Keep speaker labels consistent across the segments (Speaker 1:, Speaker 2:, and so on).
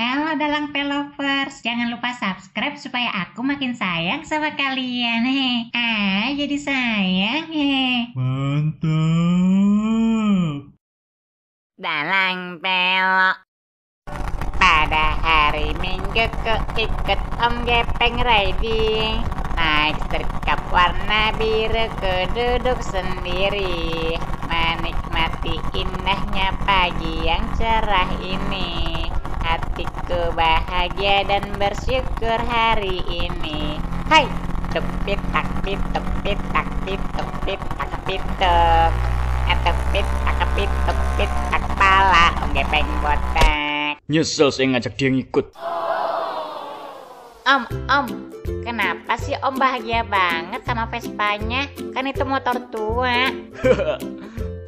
Speaker 1: Halo Dalang Pelovers, jangan lupa subscribe supaya aku makin sayang sama kalian. Jadi sayang.
Speaker 2: Mantap.
Speaker 3: Dalang Pelok. Pada hari Minggu ku ikut Om Gepeng riding. Naik serkap warna biru ku duduk sendiri, menikmati indahnya pagi yang cerah ini. Hatiku bahagia dan bersyukur hari ini. Hai, tupit tak pit tupit tak pit tupit tak pit tuk. Tupit tak pit tupit tak pala Om Gepeng botak.
Speaker 2: Nyesel saya ngajak dia ngikut.
Speaker 3: Om, kenapa sih Om bahagia banget sama Vespanya? Kan itu motor tua.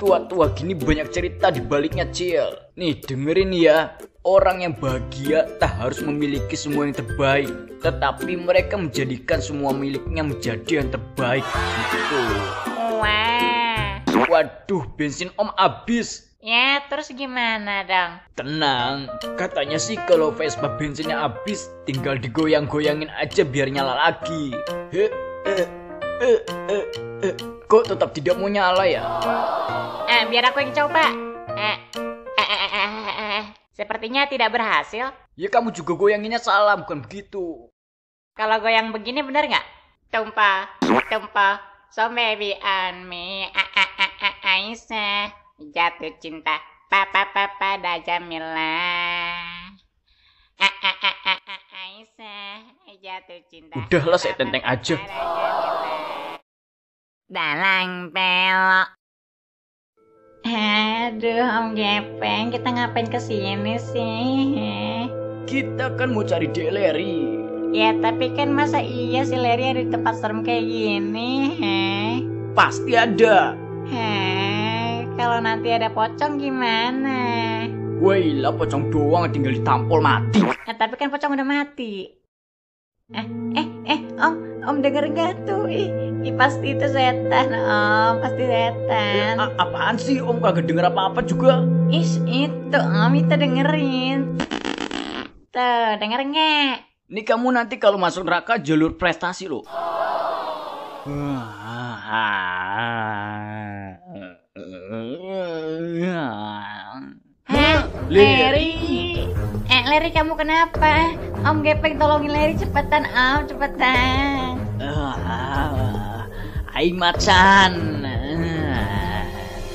Speaker 2: Tua-tua gini banyak cerita di baliknya, Cil. Nih, dengerin ya. Orang yang bahagia tak harus memiliki semua yang terbaik, tetapi mereka menjadikan semua miliknya menjadi yang terbaik. Gitu.
Speaker 3: Wah.
Speaker 2: Waduh, bensin Om habis.
Speaker 3: Ya, terus gimana dong?
Speaker 2: Tenang, katanya sih kalau Vespa bensinnya habis, tinggal digoyang-goyangin aja biar nyala lagi. Kok tetap tidak mau nyala ya?
Speaker 3: Biar aku yang coba. Sepertinya tidak berhasil.
Speaker 2: Ya kamu juga goyanginnya salah, bukan begitu.
Speaker 3: Kalau goyang begini bener nggak? Tumpah, so maybe on me. Aisyah jatuh cinta pada Jamila. Aisyah jatuh cinta.
Speaker 2: Udahlah, saya tenteng aja.
Speaker 3: Dalang Pelok. Aduh Om Gepeng, kita ngapain kesini sih?
Speaker 2: Kita kan mau cari Dek Leri.
Speaker 3: Ya tapi kan masa iya si Leri ada di tempat serem kayak gini?
Speaker 2: Pasti ada.
Speaker 3: Kalau nanti ada pocong gimana?
Speaker 2: Wailah, pocong doang tinggal ditampol mati.
Speaker 3: Tapi kan pocong udah mati. Om denger gak tuh? Pasti itu setan, Om, pasti setan.
Speaker 2: Apaan sih, Om kagak denger apa-apa juga?
Speaker 3: Itu Om, itu dengerin. Tuh, denger nggak?
Speaker 2: Ini kamu nanti kalau masuk neraka jalur prestasi loh.
Speaker 3: Leri. Leri kamu kenapa? Om Gepeng tolongin Leri cepetan Om, cepetan.
Speaker 2: Aing macan.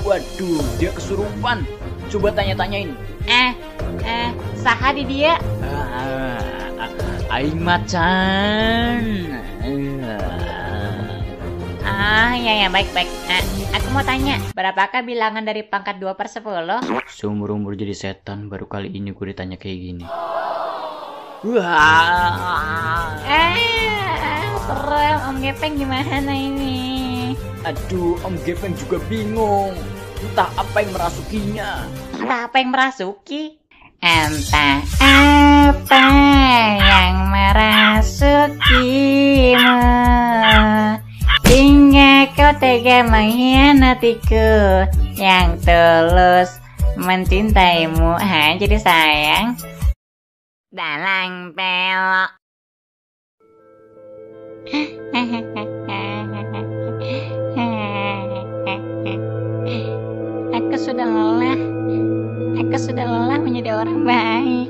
Speaker 2: Waduh, dia kesurupan. Coba tanya-tanyain.
Speaker 3: Saha di dia?
Speaker 2: Aing macan.
Speaker 3: Ya baik. Aku mau tanya, berapakah bilangan dari pangkat 2/10?
Speaker 2: Seumur-umur jadi setan, baru kali ini gue ditanya kayak gini.
Speaker 3: Serem, Om Gepeng gimana ini?
Speaker 2: Aduh, Om Gepeng juga bingung. Entah apa yang merasukinya.
Speaker 3: Entah apa yang merasukimu, hingga kau tega mengkhianatiku yang tulus mencintaimu. Jadi sayang. Dalang Pelok. Aku sudah lelah menjadi orang baik.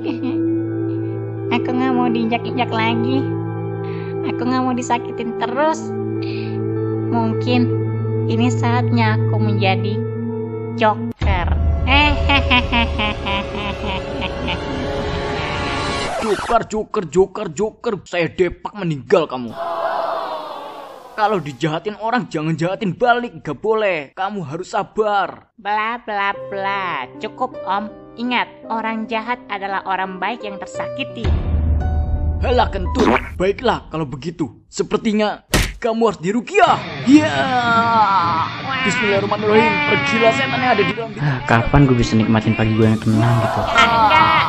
Speaker 3: Aku gak mau diinjak-injak lagi. Aku gak mau disakitin terus. Mungkin ini saatnya aku menjadi Joker.
Speaker 2: Joker. Saya depak meninggal kamu. Kalau dijahatin orang jangan jahatin balik, gak boleh. Kamu harus sabar.
Speaker 3: Bla bla bla. Cukup Om. Ingat, orang jahat adalah orang baik yang tersakiti.
Speaker 2: Halah kentut. Baiklah kalau begitu. Sepertinya kamu harus diruqyah. Bismillahirrahmanirrahim. Pergilah setan yang ada di dalam.
Speaker 4: Kapan gue bisa nikmatin pagi gue yang tenang gitu?
Speaker 3: Enggak.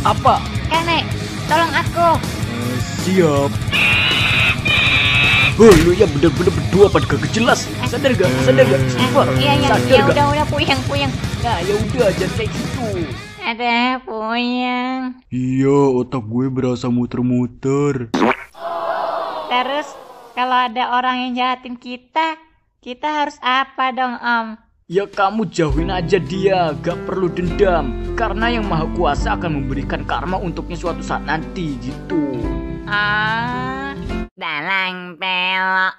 Speaker 2: Apa?
Speaker 3: Nek, tolong aku.
Speaker 2: Siap. Oh, lu ya bener-bener berdua pada gak jelas. Sadar gak? Sadar gak? Sumpah.
Speaker 3: Iya,
Speaker 2: Sadar gak?
Speaker 3: udah puyeng.
Speaker 2: Nah, ya udah jangan kayak gitu.
Speaker 3: Ada puyeng.
Speaker 5: Iya, otak gue berasa muter-muter.
Speaker 3: Terus kalau ada orang yang jahatin kita harus apa dong, Om?
Speaker 2: Ya kamu jauhin aja dia, gak perlu dendam. Karena yang maha kuasa akan memberikan karma untuknya suatu saat nanti gitu.
Speaker 3: Ah, dalang pelok.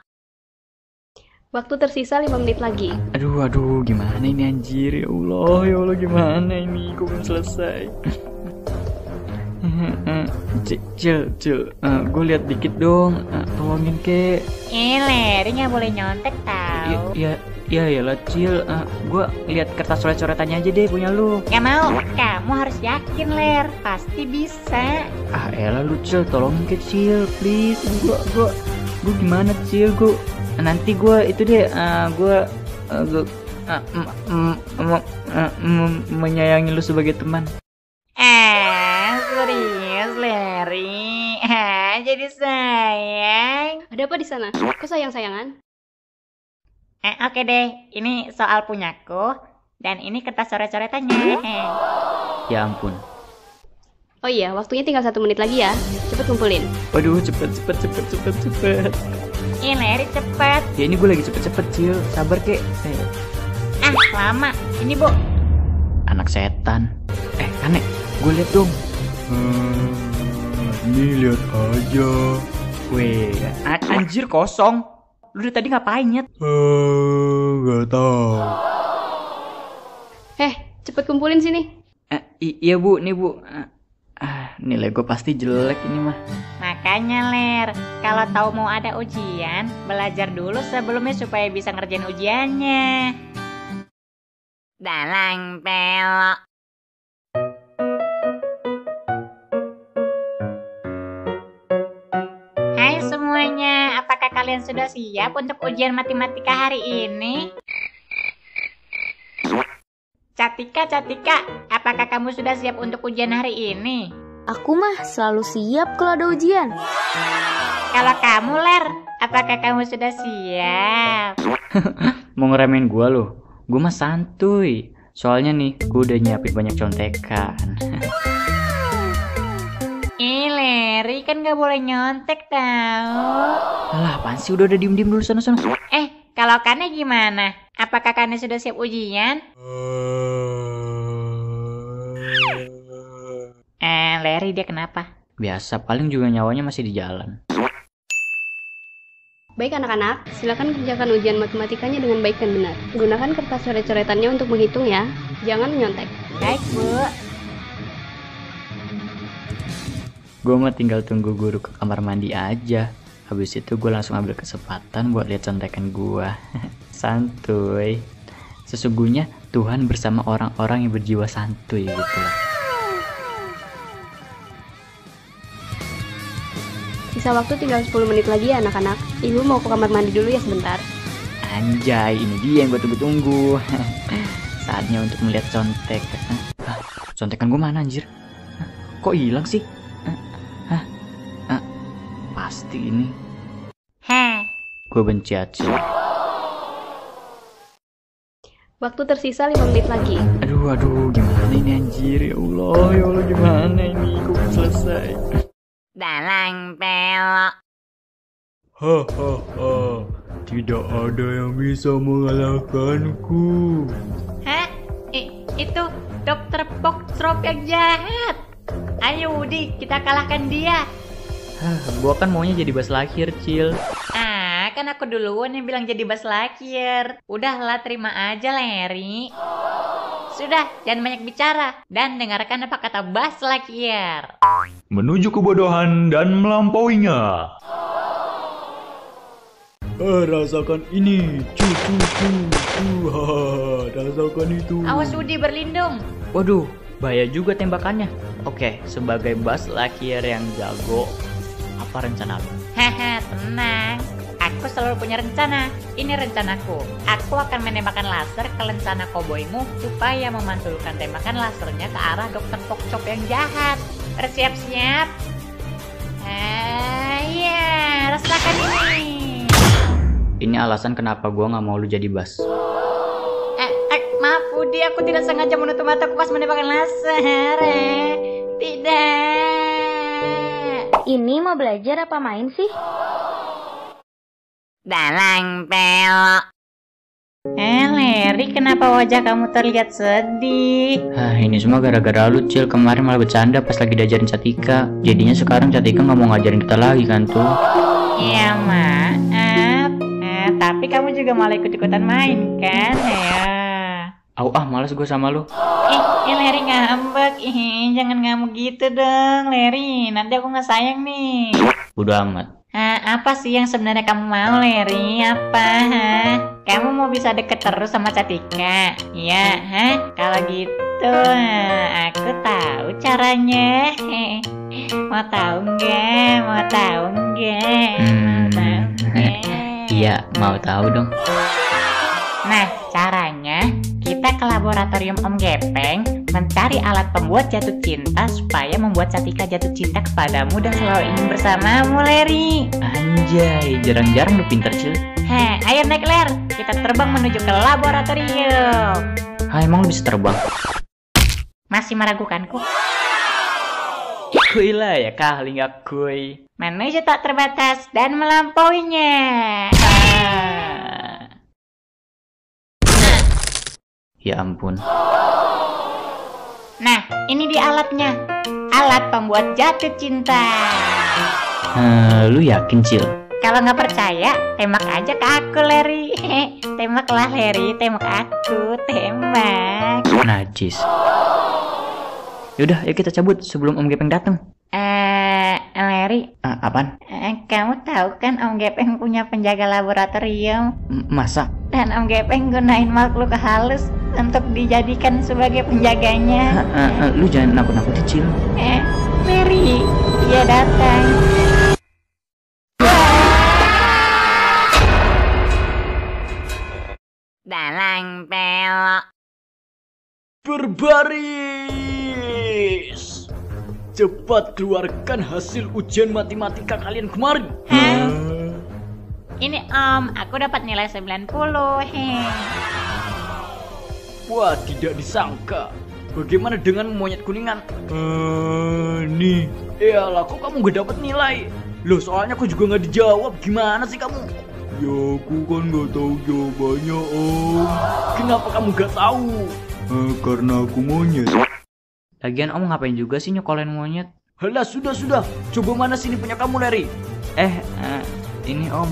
Speaker 6: Waktu tersisa 5 menit lagi.
Speaker 4: Aduh, gimana ini anjir? Ya Allah, gimana ini? Kok belum selesai? Cil, gue lihat dikit dong. Tolongin kek.
Speaker 3: Larry nggak boleh nyontek tau.
Speaker 4: Ya lah Cil, gue lihat kertas coret-coretannya aja deh punya lu.
Speaker 3: Gak mau, kamu harus yakin Ler, pasti bisa.
Speaker 4: Elah lu Cil, tolongin ke Cil, please. Gue gimana Cil? Nanti gue itu deh, menyayangi lu sebagai teman.
Speaker 3: Serius Larry? Jadi sayang.
Speaker 6: Ada apa di sana? Kok sayang-sayangan?
Speaker 3: Oke deh, ini soal punyaku dan ini kertas coret-coretannya.
Speaker 4: Ya ampun.
Speaker 6: Oh iya, waktunya tinggal 1 menit lagi ya. Cepet kumpulin.
Speaker 4: Waduh, cepet.
Speaker 3: Larry cepet.
Speaker 4: Ya ini gue lagi cepet Cil, sabar kek.
Speaker 3: Lama. Ini Bu.
Speaker 4: Anak setan. Kane, gue lihat dong.
Speaker 5: Ini lihat aja.
Speaker 4: Weh, anjir kosong. Lu dari tadi ngapain Nyet?
Speaker 5: Gak tahu.
Speaker 6: Cepet kumpulin sini.
Speaker 4: Iya Bu, nih Bu. Nilai gue pasti jelek ini mah.
Speaker 3: Makanya Ler, kalau tahu mau ada ujian, belajar dulu sebelumnya supaya bisa ngerjain ujiannya. Dalang pelok. Hai semuanya, apakah kalian sudah siap untuk ujian matematika hari ini? Catika, apakah kamu sudah siap untuk ujian hari ini?
Speaker 7: Aku mah selalu siap kalau ada ujian.
Speaker 3: Kalau kamu Ler, apakah kamu sudah siap?
Speaker 4: Mau ngeremehin gue loh. Gue mah santuy. Soalnya nih, gue udah nyiapin banyak contekan.
Speaker 3: Larry kan gak boleh nyontek tau.
Speaker 4: Alah, apaan sih? Udah diem dulu sana.
Speaker 3: Kalau Kane gimana? Apakah Kane sudah siap ujian? Larry dia kenapa?
Speaker 4: Biasa, paling juga nyawanya masih di jalan.
Speaker 6: Baik anak-anak, silakan kerjakan ujian matematikanya dengan baik dan benar. Gunakan kertas coret-coretannya untuk menghitung ya. Jangan menyontek.
Speaker 3: Baik Bu.
Speaker 4: Gue mah tinggal tunggu guru ke kamar mandi aja. Habis itu gue langsung ambil kesempatan buat lihat contekan gue. Santuy. Sesungguhnya Tuhan bersama orang-orang yang berjiwa santuy gitu lah.
Speaker 6: Sisa waktu tinggal 10 menit lagi ya anak-anak. Ibu mau ke kamar mandi dulu ya sebentar.
Speaker 4: Anjay, ini dia yang gue tunggu-tunggu. Saatnya untuk melihat contek. Contekan gue mana anjir? Kok hilang sih? Pasti ini. Gue benci Acil.
Speaker 6: Waktu tersisa 5 menit lagi.
Speaker 4: Aduh, gimana ini anjir? Ya Allah, gimana ini? Kok belum selesai?
Speaker 3: Dalang pelok.
Speaker 5: Hahaha, tidak ada yang bisa mengalahkanku.
Speaker 3: Itu Dokter Pokstrop yang jahat. Ayo Udi, kita kalahkan dia.
Speaker 4: Gua kan maunya jadi Buzz Lightyear, Cil.
Speaker 3: Kan aku duluan yang bilang jadi Buzz Lightyear. Udahlah, terima aja Larry. Sudah, jangan banyak bicara dan dengarkan apa kata Buzz Lightyear.
Speaker 5: Menuju kebodohan dan melampauinya. Rasakan ini. Rasakan itu.
Speaker 3: Awas Udi, berlindung.
Speaker 4: Waduh, bahaya juga tembakannya. Oke, sebagai Buzz Lightyear yang jago, apa rencana lu?
Speaker 3: Tenang. Aku selalu punya rencana. Ini rencanaku. Aku akan menembakkan laser ke lencana koboymu supaya memantulkan tembakan lasernya ke arah Dokter Pokcop yang jahat. Bersiap-siap. Ya, rasakan ini.
Speaker 4: Ini alasan kenapa gue nggak mau lu jadi bas.
Speaker 3: Maaf Budi, aku tidak sengaja menutup mataku pas menembakkan laser. Tidak.
Speaker 7: Ini mau belajar apa main sih?
Speaker 3: Dalang pelok. Leri, kenapa wajah kamu terlihat sedih?
Speaker 4: Ini semua gara-gara lu, Cil. Kemarin malah bercanda pas lagi diajarin Catika. Jadinya sekarang Catika nggak mau ngajarin kita lagi kan tuh.
Speaker 3: Ya maaf. Tapi kamu juga malah ikut-ikutan main kan ya?
Speaker 4: Males gue sama lu.
Speaker 3: Leri ngambek. Jangan ngamuk gitu dong, Leri. Nanti aku nggak sayang nih.
Speaker 4: Bodo amat.
Speaker 3: Apa sih yang sebenarnya kamu mau, Leri? Apa? Kamu mau bisa deket terus sama Catika? Ya, kalau gitu, aku tahu caranya. Mau tahu nggak? Mau tahu nggak? Mau tahu nggak?
Speaker 4: Iya, mau tahu dong.
Speaker 3: Nah, caranya kita ke laboratorium Om Gepeng mencari alat pembuat jatuh cinta supaya membuat Catika jatuh cinta kepadamu dan selalu ingin bersamamu, Leri.
Speaker 4: Anjay, jarang-jarang lu pinter, Cil.
Speaker 3: Ayo naik, Ler. Kita terbang menuju ke laboratorium.
Speaker 4: Emang lu bisa terbang?
Speaker 3: Masih meragukanku?
Speaker 4: Kui lah ya kali nggak kui.
Speaker 3: Menuju tak terbatas dan melampauinya.
Speaker 4: Ya ampun.
Speaker 3: Nah, ini dia alatnya. Alat pembuat jatuh cinta.
Speaker 4: Lu yakin, Cil?
Speaker 3: Kalau nggak percaya, tembak aja ke aku, Leri. Tembaklah, Leri. Tembak aku. Tembak.
Speaker 4: Najis. Yaudah, yuk kita cabut sebelum Om Gepeng datang.
Speaker 3: Leri.
Speaker 4: Apaan?
Speaker 3: Kamu tahu kan Om Gepeng punya penjaga laboratorium?
Speaker 4: Masa?
Speaker 3: Dan Om Gepeng gunain makhluk halus untuk dijadikan sebagai penjaganya.
Speaker 4: Lu jangan nakut-nakutin, Cil.
Speaker 3: Leri, dia datang. Dalang pelok.
Speaker 2: Berbaris. Cepat keluarkan hasil ujian matematika kalian kemarin.
Speaker 3: Ini Om, aku dapat nilai 90.
Speaker 2: Wah, tidak disangka. Bagaimana dengan monyet kuningan?
Speaker 5: Nih.
Speaker 2: Iyalah, kok kamu gak dapat nilai? Loh, soalnya aku juga gak dijawab. Gimana sih kamu?
Speaker 5: Ya aku kan gak tahu jawabannya, Om.
Speaker 2: Kenapa kamu gak tahu?
Speaker 5: Karena aku monyet.
Speaker 4: Lagian Om ngapain juga sih nyokolin monyet?
Speaker 2: Halah, sudah. Coba mana sini punya kamu, Leri?
Speaker 4: Ini Om.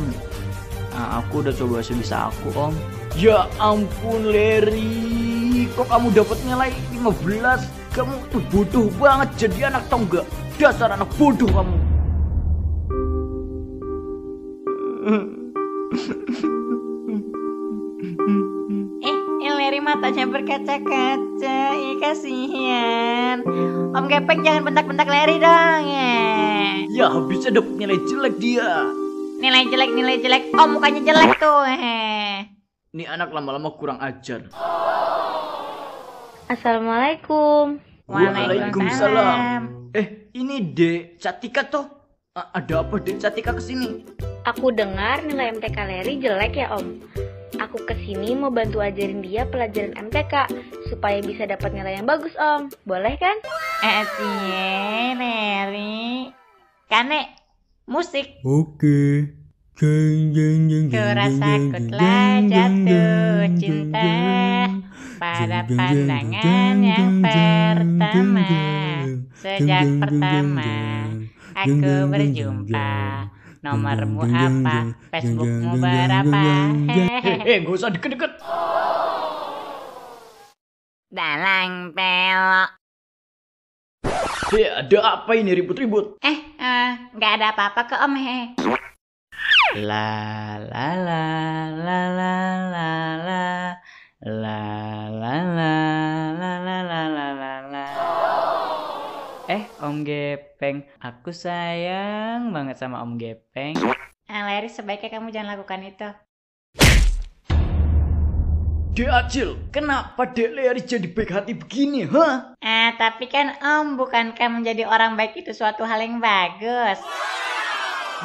Speaker 4: Aku udah coba sebisa aku, Om.
Speaker 2: Ya ampun, Leri. Kok kamu dapat nilai 15? Kamu tuh bodoh banget jadi anak, tau gak? Dasar anak bodoh kamu.
Speaker 3: Leri matanya berkaca-kaca. Kasihan. Om Gepeng jangan bentak-bentak Leri dong ya.
Speaker 2: Ya habisnya dapat nilai jelek dia.
Speaker 3: Nilai jelek. Oh, mukanya jelek tuh.
Speaker 2: Ini anak lama-lama kurang ajar.
Speaker 7: Assalamualaikum.
Speaker 2: Waalaikumsalam. Ini Dek Catika toh? Ada apa Dek Catika kesini?
Speaker 7: Aku dengar nilai MTK Leri jelek ya, Om. Aku kesini mau bantu ajarin dia pelajaran MTK supaya bisa dapat nilai yang bagus, Om. Boleh kan?
Speaker 3: Leri. Kane, musik.
Speaker 5: Oke.
Speaker 3: Kurasa ku telah jatuh cinta pada pandangan yang pertama. Sejak pertama aku berjumpa. Nomormu apa? Facebookmu berapa?
Speaker 2: Gak usah deket-deket.
Speaker 3: Dalang pelok.
Speaker 2: Ada apa ini ribut-ribut?
Speaker 3: Gak ada apa-apa ke Om.
Speaker 4: La la la la la la la la la la la la la la la. Om Gepeng, aku sayang banget sama Om Gepeng.
Speaker 3: Leri, sebaiknya kamu jangan lakukan itu.
Speaker 2: Dek Acil, kenapa Dek Leri jadi baik hati begini, ha?
Speaker 3: Tapi kan Om, bukankah menjadi orang baik itu suatu hal yang bagus?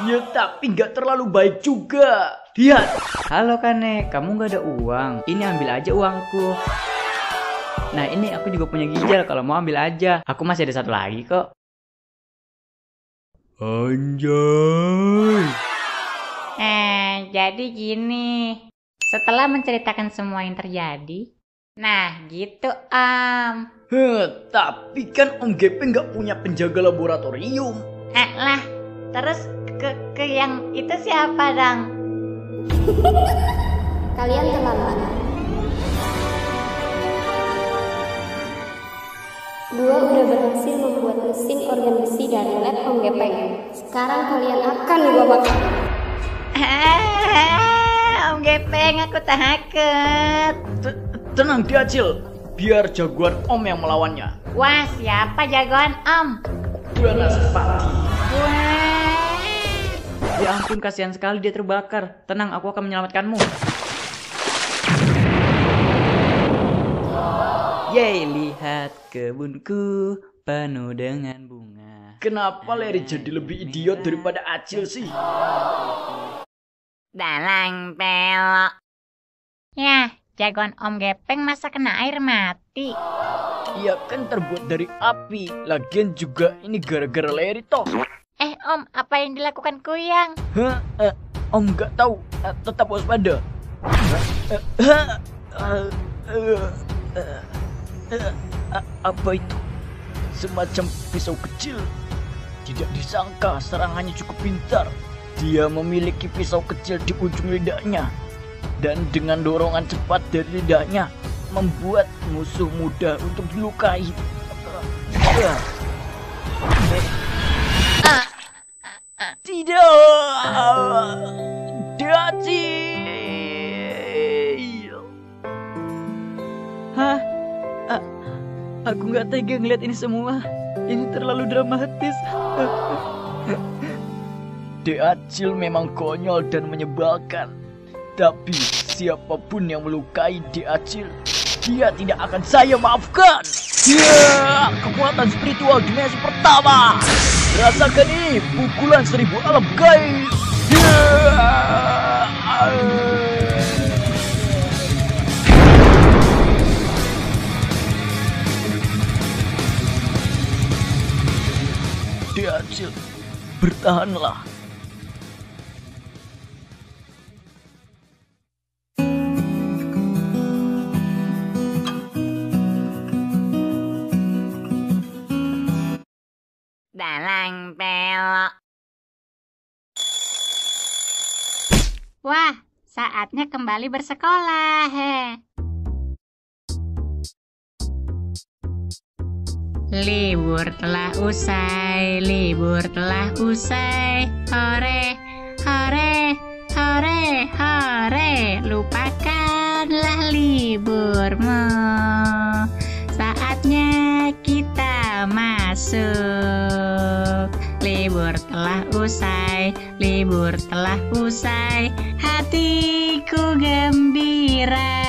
Speaker 2: Ya tapi nggak terlalu baik juga. Lihat.
Speaker 4: Halo Kane, kamu nggak ada uang? Ini ambil aja uangku. Nah ini aku juga punya ginjal, kalau mau ambil aja. Aku masih ada satu lagi kok.
Speaker 5: Anjay.
Speaker 3: Jadi gini. Setelah menceritakan semua yang terjadi, nah gitu
Speaker 2: Tapi kan Om Gepeng nggak punya penjaga laboratorium.
Speaker 3: lah, terus ke yang itu siapa dong?
Speaker 6: Kalian terlambat. Gua udah berhasil membuat mesin organ besi dari lab Om Gepeng. Sekarang kalian akan gua bakar.
Speaker 3: Om Gepeng, aku takut.
Speaker 2: Tenang dia, Acil. Biar jagoan Om yang melawannya.
Speaker 3: Wah, siapa jagoan Om?
Speaker 2: Banaspati.
Speaker 3: Wah.
Speaker 4: Ya ampun, kasihan sekali dia terbakar. Tenang, aku akan menyelamatkanmu. Yeay, lihat kebunku penuh dengan bunga.
Speaker 2: Kenapa Leri jadi lebih idiot daripada Acil sih?
Speaker 3: Dalang pelok. Ya, jagoan Om Gepeng masa kena air mati.
Speaker 2: Ia kan terbuat dari api. Lagian juga ini gara-gara Leri toh.
Speaker 3: Om, apa yang dilakukan Kuyang?
Speaker 2: Om nggak tahu. Tetap waspada. Apa itu? Semacam pisau kecil. Tidak disangka serangannya cukup pintar. Dia memiliki pisau kecil di ujung lidahnya. Dan dengan dorongan cepat dari lidahnya, membuat musuh mudah untuk dilukai. Tidak! Dacil!
Speaker 4: Hah? Aku nggak tega ngeliat ini semua. Ini terlalu dramatis.
Speaker 2: Acil memang konyol dan menyebalkan. Tapi siapapun yang melukai Acil, dia tidak akan saya maafkan. Ya, kekuatan spiritual dimensi pertama. Rasakan ini, pukulan 1000 alam gaib. Acil, bertahanlah.
Speaker 3: Dalang pelok. Wah, saatnya kembali bersekolah. Libur telah usai, libur telah usai. Hore, hore, hore, hore. Lupakanlah liburmu. Saatnya kita masuk. Libur telah usai, libur telah usai. Hatiku gembira,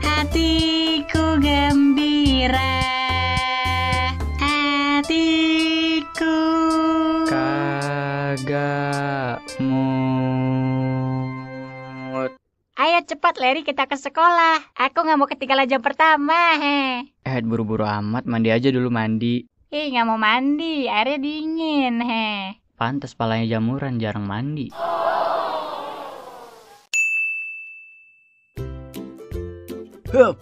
Speaker 3: hatiku gembira.
Speaker 4: Kagak mood.
Speaker 3: Ayo cepat Leri, kita ke sekolah. Aku nggak mau ketinggalan jam pertama.
Speaker 4: Buru-buru amat, mandi aja dulu mandi.
Speaker 3: Nggak mau mandi, airnya dingin.
Speaker 4: Pantes palanya jamuran, jarang mandi.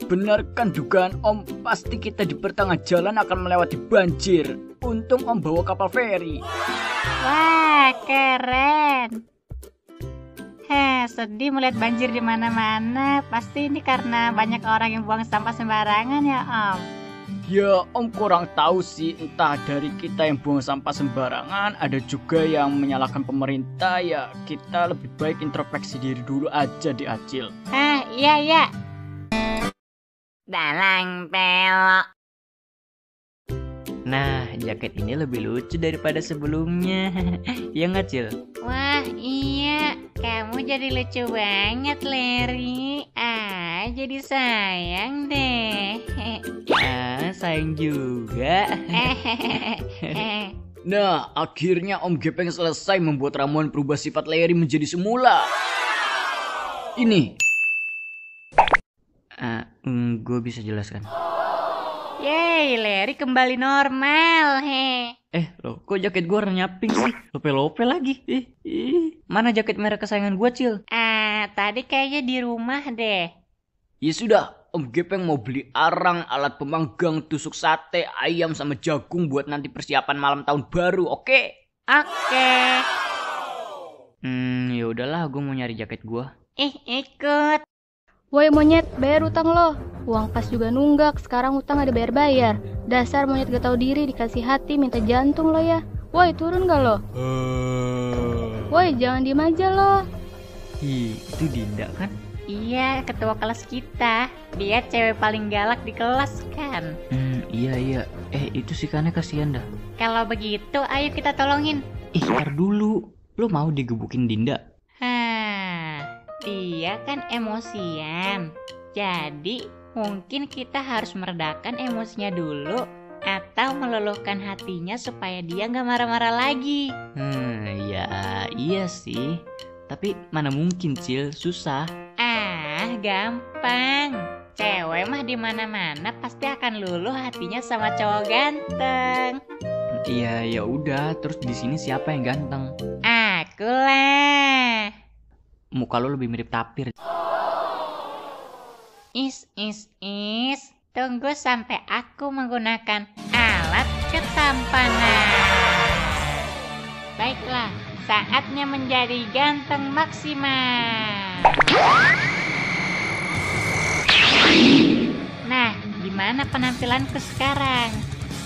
Speaker 2: Benar kan dugaan Om, pasti kita di pertengahan jalan akan melewati banjir. Untung Om bawa kapal feri.
Speaker 3: Wah, keren. Sedih melihat banjir di mana-mana. Pasti ini karena banyak orang yang buang sampah sembarangan ya, Om.
Speaker 2: Ya, Om kurang tahu sih, entah dari kita yang buang sampah sembarangan, ada juga yang menyalahkan pemerintah. Ya, kita lebih baik introspeksi diri dulu aja di Acil.
Speaker 3: Iya. Dalang pelok.
Speaker 4: Nah, jaket ini lebih lucu daripada sebelumnya. Iya nggak, Cil?
Speaker 3: Wah, iya. Kamu jadi lucu banget, Leri. Jadi sayang deh.
Speaker 4: Sayang juga.
Speaker 2: Nah, akhirnya Om Gepeng selesai membuat ramuan perubah sifat Larry menjadi semula. Ini.
Speaker 4: Gue bisa jelaskan.
Speaker 3: Yeay, Larry kembali normal, he.
Speaker 4: Loh, kok jaket gue warnanya pink sih? Lope-lope lagi. Mana jaket merah kesayangan gue, Cil?
Speaker 3: Tadi kayaknya di rumah deh.
Speaker 2: Ya sudah, Om Gepeng mau beli arang, alat pemanggang, tusuk sate, ayam sama jagung buat nanti persiapan malam tahun baru, oke?
Speaker 3: Oke.
Speaker 4: Ya udahlah, gue mau nyari jaket gue.
Speaker 3: Ikut.
Speaker 6: Woi monyet, bayar utang lo. Uang pas juga nunggak, sekarang utang ada bayar-bayar. Dasar monyet gak tahu diri, dikasih hati, minta jantung lo ya. Woi, turun gak lo? Woi, jangan diem aja lo.
Speaker 4: Itu Dinda kan?
Speaker 3: Iya, ketua kelas kita. Dia cewek paling galak di kelas kan.
Speaker 4: Iya. Itu si Kane kasihan dah.
Speaker 3: Kalau begitu, ayo kita tolongin.
Speaker 4: Ntar dulu. Lo mau digebukin Dinda?
Speaker 3: Dia kan emosian. Jadi, mungkin kita harus meredakan emosinya dulu atau meluluhkan hatinya supaya dia nggak marah-marah lagi.
Speaker 4: Iya sih. Tapi mana mungkin, Cil, susah.
Speaker 3: Gampang. Cewek mah di mana-mana pasti akan luluh hatinya sama cowok ganteng.
Speaker 4: Iya, ya udah. Terus di sini siapa yang ganteng?
Speaker 3: Aku lah.
Speaker 4: Muka lo lebih mirip tapir.
Speaker 3: Is. Tunggu sampai aku menggunakan alat ketampanan. Baiklah, saatnya menjadi ganteng maksimal. Nah, gimana penampilanku sekarang?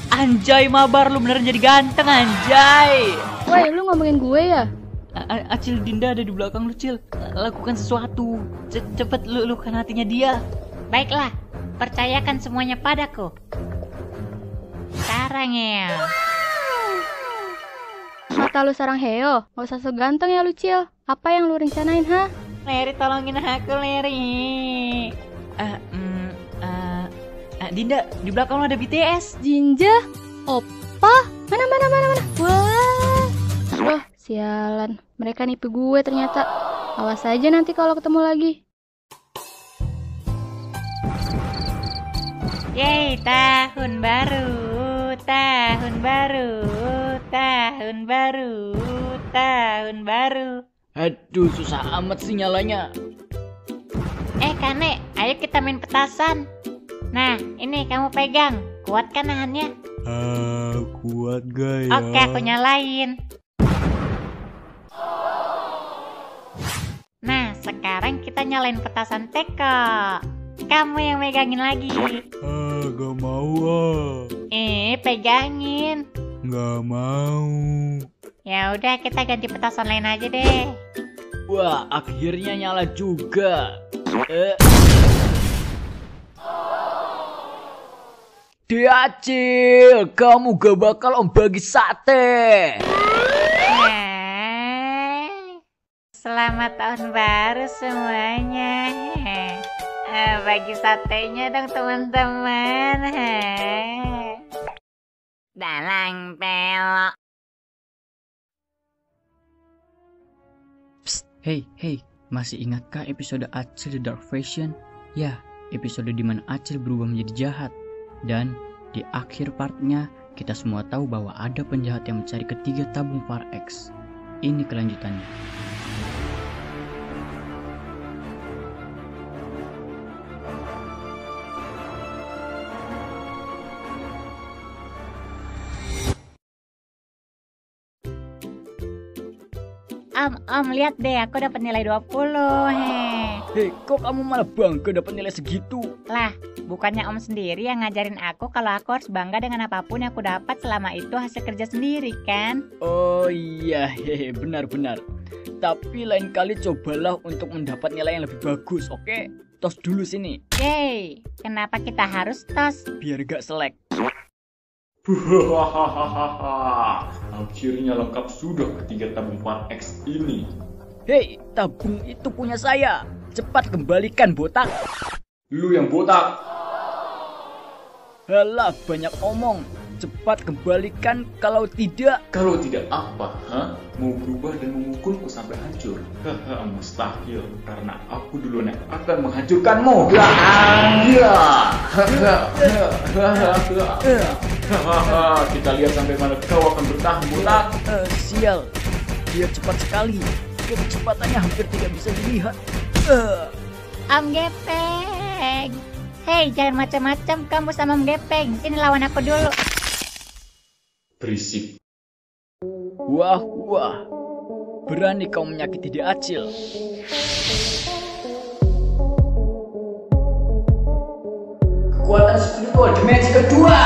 Speaker 4: Anjay, Mabar, lu beneran jadi ganteng, anjay.
Speaker 6: Woi, lu ngomongin gue ya?
Speaker 4: Acil, Dinda ada di belakang lu, Cil. Lakukan sesuatu. Cepet lu kan hatinya dia.
Speaker 3: Baiklah, percayakan semuanya padaku. Sarang ya.
Speaker 6: Mata lu sarang heo, gak usah seganteng ya lu, Cil. Apa yang lu rencanain, ha?
Speaker 3: Larry, tolongin aku, Larry.
Speaker 4: Dinda, di belakang lu ada BTS.
Speaker 6: Jinja? Opa? Mana? Wah, sialan. Mereka nipu gue ternyata. Awas aja nanti kalau ketemu lagi.
Speaker 3: Yeay, tahun baru.
Speaker 2: Aduh, susah amat sih nyalanya.
Speaker 3: Kane, ayo kita main petasan. Nah, ini kamu pegang. Kuat kan nahannya?
Speaker 5: Kuat gak ya?
Speaker 3: Oke, aku nyalain. Nah, sekarang kita nyalain petasan teko. Kamu yang megangin lagi.
Speaker 5: Gak mau
Speaker 3: Pegangin.
Speaker 5: Gak mau.
Speaker 3: Ya udah, kita ganti petasan lain aja deh.
Speaker 2: Wah, akhirnya nyala juga. Acil, kamu gak bakal Om bagi sate.
Speaker 3: Selamat tahun baru semuanya. Bagi satenya dong teman-teman. Dalang pelok.
Speaker 4: Psst, hey, masih ingatkah episode Acil The Dark Fashion? Ya, episode dimana Acil berubah menjadi jahat. Dan di akhir partnya, kita semua tahu bahwa ada penjahat yang mencari ketiga tabung Farex. Ini kelanjutannya.
Speaker 3: Om, lihat deh, aku dapat nilai 20.
Speaker 2: Hei, kok kamu malah bangga dapat nilai segitu?
Speaker 3: Lah, bukannya Om sendiri yang ngajarin aku kalau aku harus bangga dengan apapun yang aku dapat selama itu hasil kerja sendiri, kan?
Speaker 2: Oh iya, benar. Tapi lain kali cobalah untuk mendapat nilai yang lebih bagus, oke? Tos dulu sini.
Speaker 3: Yeay, kenapa kita harus tos?
Speaker 2: Biar gak selek.
Speaker 8: Akhirnya lengkap sudah ketiga tabung Farex ini.
Speaker 2: Hei, tabung itu punya saya. Cepat kembalikan botak.
Speaker 8: Lu yang botak.
Speaker 2: Halah, banyak omong. Cepat kembalikan, kalau tidak...
Speaker 8: Kalau tidak apa, Mau berubah dan memukulku sampai hancur? Haha, mustahil, karena aku duluan yang akan menghancurkanmu. Kita lihat sampai mana kau akan bertahan, botak.
Speaker 2: Sial, dia cepat sekali. Kecepatannya hampir tidak bisa dilihat.
Speaker 3: Om Gepeng. Hei, jangan macam-macam kamu sama Om Gepeng. Sini lawan aku dulu.
Speaker 8: Berisik.
Speaker 2: Wah, berani kau menyakiti Dek Acil. Kekuatan Spirit Dimensi kedua.